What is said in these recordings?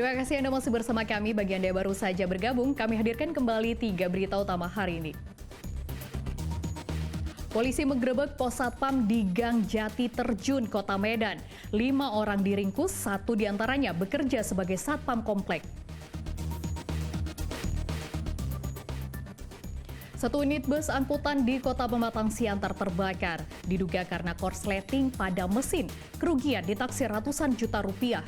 Terima kasih Anda masih bersama kami. Bagi Anda yang baru saja bergabung, kami hadirkan kembali 3 berita utama hari ini. Polisi menggerebek pos satpam di Gang Jati Terjun, Kota Medan. 5 orang diringkus, 1 diantaranya bekerja sebagai satpam komplek. 1 unit bus angkutan di Kota Pematang Siantar terbakar. Diduga karena korsleting pada mesin. Kerugian ditaksir ratusan juta rupiah.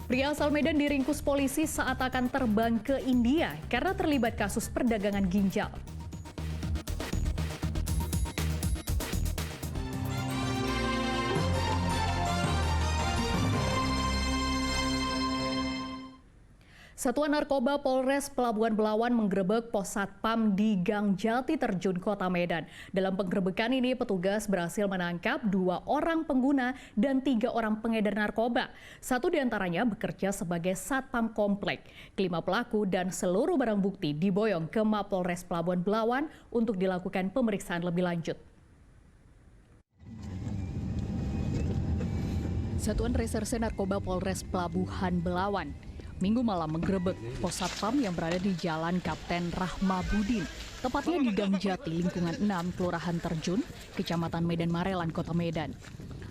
Pria asal Medan diringkus polisi saat akan terbang ke India karena terlibat kasus perdagangan ginjal. Satuan Narkoba Polres Pelabuhan Belawan menggerebek pos satpam di Gang Jati Terjun, Kota Medan. Dalam penggerebekan ini, petugas berhasil menangkap 2 orang pengguna dan 3 orang pengedar narkoba. 1 diantaranya bekerja sebagai satpam komplek. 5 pelaku dan seluruh barang bukti diboyong ke Mapolres Pelabuhan Belawan untuk dilakukan pemeriksaan lebih lanjut. Satuan Reserse Narkoba Polres Pelabuhan Belawan Minggu malam menggerebek pos satpam yang berada di Jalan Kapten Rahmabudin, tepatnya di Gang Jati, lingkungan 6, Kelurahan Terjun, Kecamatan Medan Marelan, Kota Medan.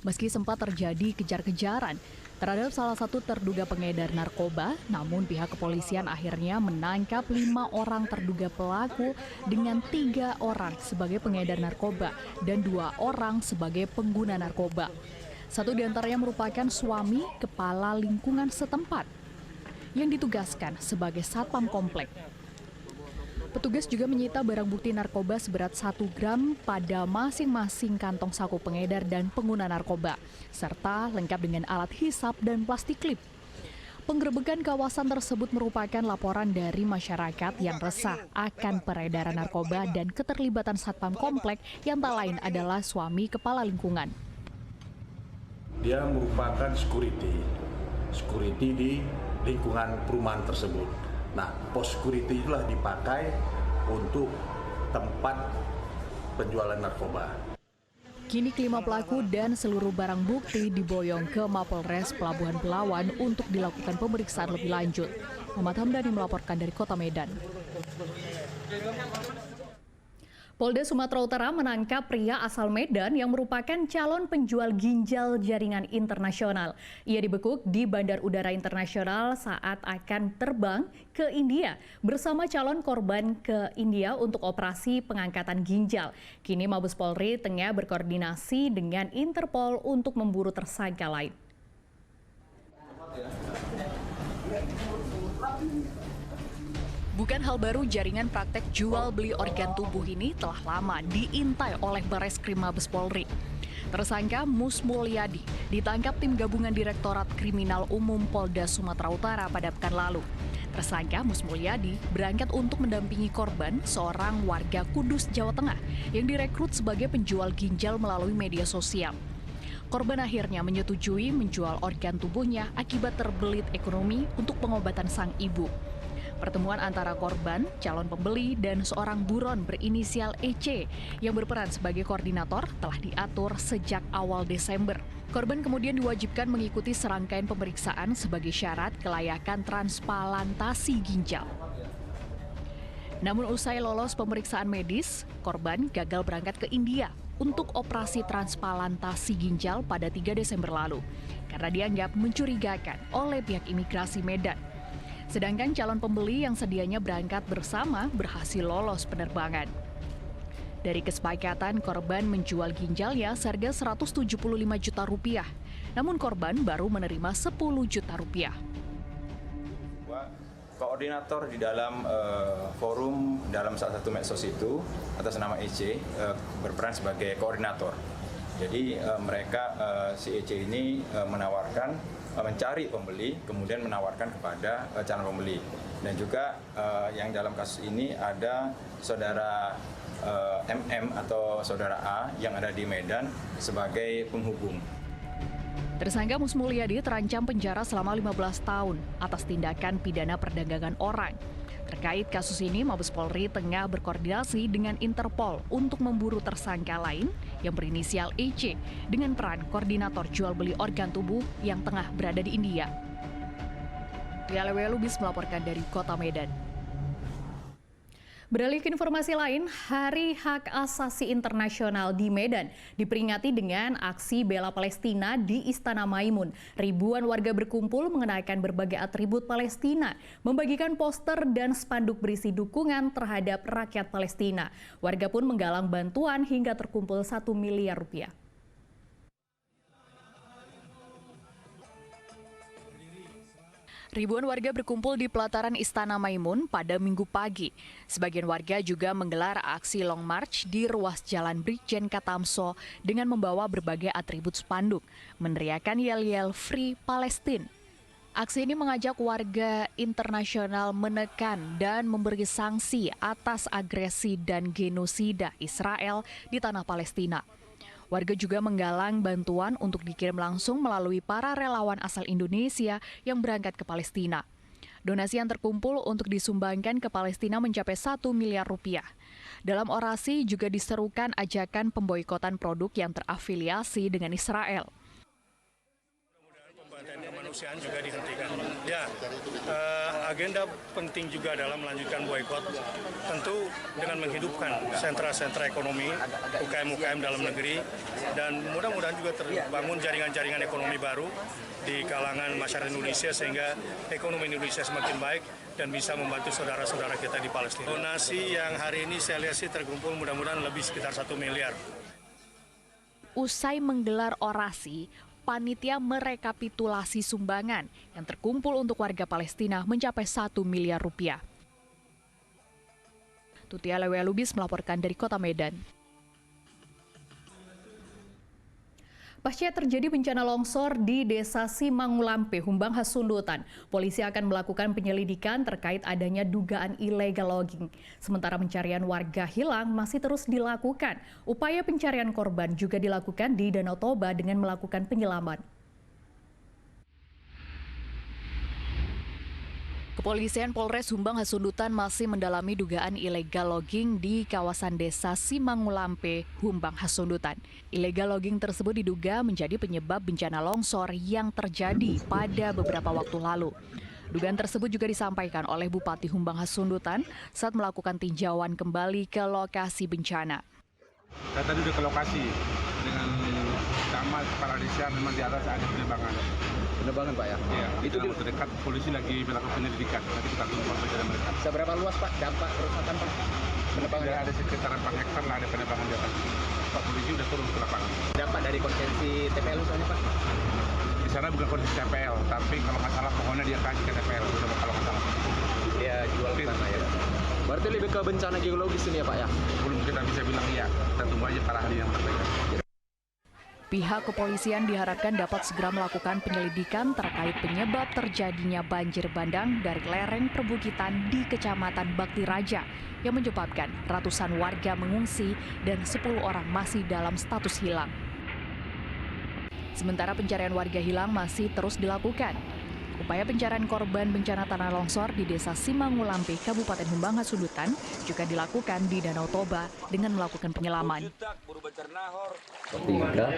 Meski sempat terjadi kejar-kejaran terhadap salah satu terduga pengedar narkoba, namun pihak kepolisian akhirnya menangkap 5 orang terduga pelaku dengan 3 orang sebagai pengedar narkoba dan 2 orang sebagai pengguna narkoba. 1 diantaranya merupakan suami kepala lingkungan setempat yang ditugaskan sebagai satpam komplek. Petugas juga menyita barang bukti narkoba seberat 1 gram pada masing-masing kantong saku pengedar dan pengguna narkoba, serta lengkap dengan alat hisap dan plastik klip. Penggerebekan kawasan tersebut merupakan laporan dari masyarakat yang resah akan peredaran narkoba dan keterlibatan satpam komplek yang tak lain adalah suami kepala lingkungan. Dia merupakan security di lingkungan perumahan tersebut. Nah, pos security itulah dipakai untuk tempat penjualan narkoba. Kini kelima pelaku dan seluruh barang bukti diboyong ke Mapolres Pelabuhan Belawan untuk dilakukan pemeriksaan lebih lanjut. Muhammad Hamdani melaporkan dari Kota Medan. Polda Sumatera Utara menangkap pria asal Medan yang merupakan calon penjual ginjal jaringan internasional. Ia dibekuk di Bandar Udara Internasional saat akan terbang ke India bersama calon korban ke India untuk operasi pengangkatan ginjal. Kini Mabes Polri tengah berkoordinasi dengan Interpol untuk memburu tersangka lain. Bukan hal baru, jaringan praktek jual beli organ tubuh ini telah lama diintai oleh Bareskrim Mabes Polri. Tersangka Mus Mulyadi ditangkap tim gabungan Direktorat Kriminal Umum Polda Sumatera Utara pada pekan lalu. Tersangka Mus Mulyadi berangkat untuk mendampingi korban, seorang warga Kudus, Jawa Tengah, yang direkrut sebagai penjual ginjal melalui media sosial. Korban akhirnya menyetujui menjual organ tubuhnya akibat terbelit ekonomi untuk pengobatan sang ibu. Pertemuan antara korban, calon pembeli, dan seorang buron berinisial EC yang berperan sebagai koordinator telah diatur sejak awal Desember. Korban kemudian diwajibkan mengikuti serangkaian pemeriksaan sebagai syarat kelayakan transplantasi ginjal. Namun usai lolos pemeriksaan medis, korban gagal berangkat ke India untuk operasi transplantasi ginjal pada 3 Desember lalu karena dianggap mencurigakan oleh pihak imigrasi Medan. Sedangkan calon pembeli yang sedianya berangkat bersama berhasil lolos penerbangan. Dari kesepakatan, korban menjual ginjalnya seharga 175 juta rupiah. Namun korban baru menerima 10 juta rupiah. Koordinator di dalam forum dalam salah satu medsos itu atas nama EC berperan sebagai koordinator. Jadi mereka si EC ini menawarkan mencari pembeli, kemudian menawarkan kepada calon pembeli. Dan juga yang dalam kasus ini ada saudara MM atau saudara A yang ada di Medan sebagai penghubung. Tersangka Mus Mulyadi terancam penjara selama 15 tahun atas tindakan pidana perdagangan orang. Terkait kasus ini, Mabes Polri tengah berkoordinasi dengan Interpol untuk memburu tersangka lain yang berinisial EC dengan peran koordinator jual beli organ tubuh yang tengah berada di India. Lia Lubis melaporkan dari Kota Medan. Beralih ke informasi lain, Hari Hak Asasi Internasional di Medan diperingati dengan aksi bela Palestina di Istana Maimun. Ribuan warga berkumpul mengenakan berbagai atribut Palestina, membagikan poster dan spanduk berisi dukungan terhadap rakyat Palestina. Warga pun menggalang bantuan hingga terkumpul 1 miliar rupiah. Ribuan warga berkumpul di pelataran Istana Maimun pada Minggu pagi. Sebagian warga juga menggelar aksi long march di ruas Jalan Brigjen Katamso dengan membawa berbagai atribut spanduk, meneriakan yel-yel Free Palestine. Aksi ini mengajak warga internasional menekan dan memberi sanksi atas agresi dan genosida Israel di tanah Palestina. Warga juga menggalang bantuan untuk dikirim langsung melalui para relawan asal Indonesia yang berangkat ke Palestina. Donasi yang terkumpul untuk disumbangkan ke Palestina mencapai 1 miliar rupiah. Dalam orasi juga diserukan ajakan pemboikotan produk yang terafiliasi dengan Israel. Pembantaian kemanusiaan juga dihentikan. Ya, agenda penting juga adalah melanjutkan boikot, tentu dengan menghidupkan sentra-sentra ekonomi, UKM-UKM dalam negeri, dan mudah-mudahan juga terbangun jaringan-jaringan ekonomi baru di kalangan masyarakat Indonesia sehingga ekonomi Indonesia semakin baik dan bisa membantu saudara-saudara kita di Palestina. Donasi yang hari ini saya lihat sih terkumpul mudah-mudahan lebih sekitar 1 miliar. Usai menggelar orasi, panitia merekapitulasi sumbangan yang terkumpul untuk warga Palestina mencapai 1 miliar rupiah. Tutia Lubis melaporkan dari Kota Medan. Pasca terjadi bencana longsor di Desa Simangulampe, Humbang Hasundutan, polisi akan melakukan penyelidikan terkait adanya dugaan illegal logging. Sementara pencarian warga hilang masih terus dilakukan. Upaya pencarian korban juga dilakukan di Danau Toba dengan melakukan penyelaman. Kepolisian Polres Humbang Hasundutan masih mendalami dugaan illegal logging di kawasan Desa Simangulampe, Humbang Hasundutan. Illegal logging tersebut diduga menjadi penyebab bencana longsor yang terjadi pada beberapa waktu lalu. Dugaan tersebut juga disampaikan oleh Bupati Humbang Hasundutan saat melakukan tinjauan kembali ke lokasi bencana. Saya tadi udah ke lokasi dengan camat, kepala desa, memang di atas ada penerbangan. Penerbangan Pak ya? Iya, itu di terdekat polisi lagi melakukan penyelidikan. Nanti kita tunggu perbedaan mereka. Seberapa luas Pak dampak kerusakan Pak? Penerbangan ada sekitar 4 hektar lah ada penerbangan di atas. Pak polisi udah turun ke lapangan. Dampak dari konsensi TPL misalnya Pak? Di sana bukan kondisi TPL, tapi kalau nggak salah pohonnya dia kasih ke TPL, kalau nggak salah. Dia jual ke sana ya. Berarti lebih ke bencana geologis ini ya Pak ya? Belum kita bisa bilang iya, kita tunggu aja para ahli yang berbeda. Pihak kepolisian diharapkan dapat segera melakukan penyelidikan terkait penyebab terjadinya banjir bandang dari lereng perbukitan di Kecamatan Bakti Raja yang menyebabkan ratusan warga mengungsi dan 10 orang masih dalam status hilang. Sementara pencarian warga hilang masih terus dilakukan. Upaya pencarian korban bencana tanah longsor di Desa Simangulampe, Kabupaten Humbang Hasundutan juga dilakukan di Danau Toba dengan melakukan penyelaman.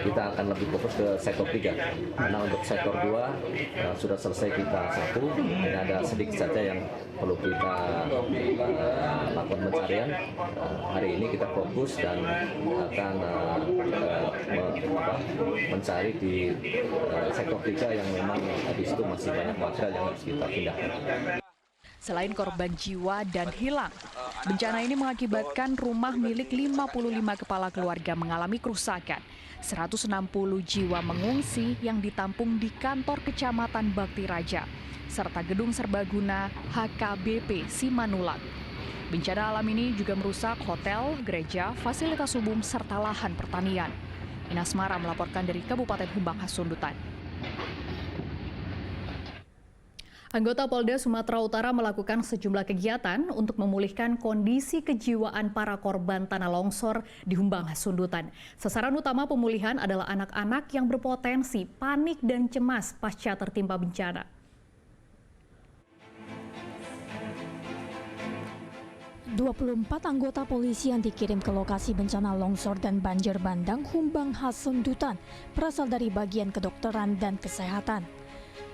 Kita akan lebih fokus ke sektor 3, karena untuk sektor 2 sudah selesai kita 1, ini ada sedikit saja yang perlu kita lakukan pencarian. Hari ini kita fokus dan akan mencari di sektor 3 yang memang di situ masih banyak material yang harus kita pindahkan. Selain korban jiwa dan hilang, bencana ini mengakibatkan rumah milik 55 kepala keluarga mengalami kerusakan. 160 jiwa mengungsi yang ditampung di kantor Kecamatan Bakti Raja, serta gedung serbaguna HKBP Simanulak. Bencana alam ini juga merusak hotel, gereja, fasilitas umum, serta lahan pertanian. Inas Mara melaporkan dari Kabupaten Humbang Hasundutan. Anggota Polda Sumatera Utara melakukan sejumlah kegiatan untuk memulihkan kondisi kejiwaan para korban tanah longsor di Humbang Hasundutan. Sasaran utama pemulihan adalah anak-anak yang berpotensi panik dan cemas pasca tertimpa bencana. 24 anggota polisi yang dikirim ke lokasi bencana longsor dan banjir bandang Humbang Hasundutan berasal dari bagian kedokteran dan kesehatan.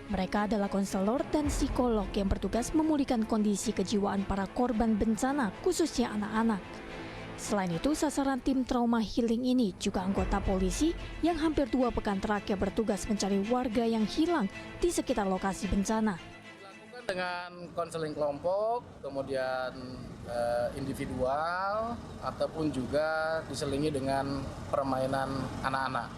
Mereka adalah konselor dan psikolog yang bertugas memulihkan kondisi kejiwaan para korban bencana, khususnya anak-anak. Selain itu, sasaran tim trauma healing ini juga anggota polisi yang hampir 2 pekan terakhir bertugas mencari warga yang hilang di sekitar lokasi bencana. Dengan konseling kelompok, kemudian individual, ataupun juga diselingi dengan permainan anak-anak.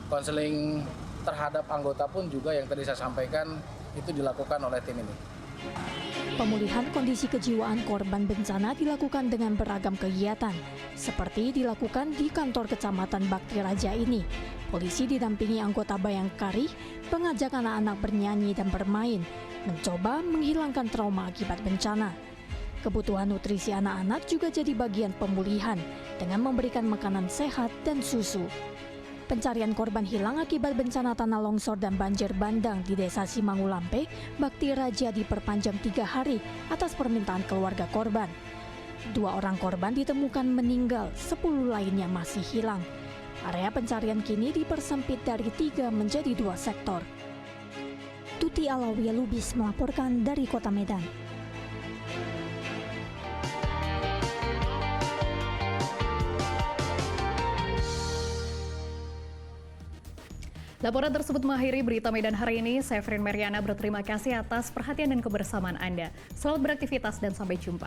Konseling terhadap anggota pun juga yang tadi saya sampaikan itu dilakukan oleh tim ini. Pemulihan kondisi kejiwaan korban bencana dilakukan dengan beragam kegiatan, seperti dilakukan di kantor Kecamatan Bakti Raja ini. Polisi didampingi anggota Bayangkari mengajak anak-anak bernyanyi dan bermain, mencoba menghilangkan trauma akibat bencana. Kebutuhan nutrisi anak-anak juga jadi bagian pemulihan dengan memberikan makanan sehat dan susu. Pencarian korban hilang akibat bencana tanah longsor dan banjir bandang di Desa Simangulampe, Bakti Raja diperpanjang 3 hari atas permintaan keluarga korban. 2 orang korban ditemukan meninggal, 10 lainnya masih hilang. Area pencarian kini dipersempit dari 3 menjadi 2 sektor. Tuti Alawiyah Lubis melaporkan dari Kota Medan. Laporan tersebut mengakhiri berita Medan hari ini. Saya Frin Meriana berterima kasih atas perhatian dan kebersamaan Anda. Selamat beraktivitas dan sampai jumpa.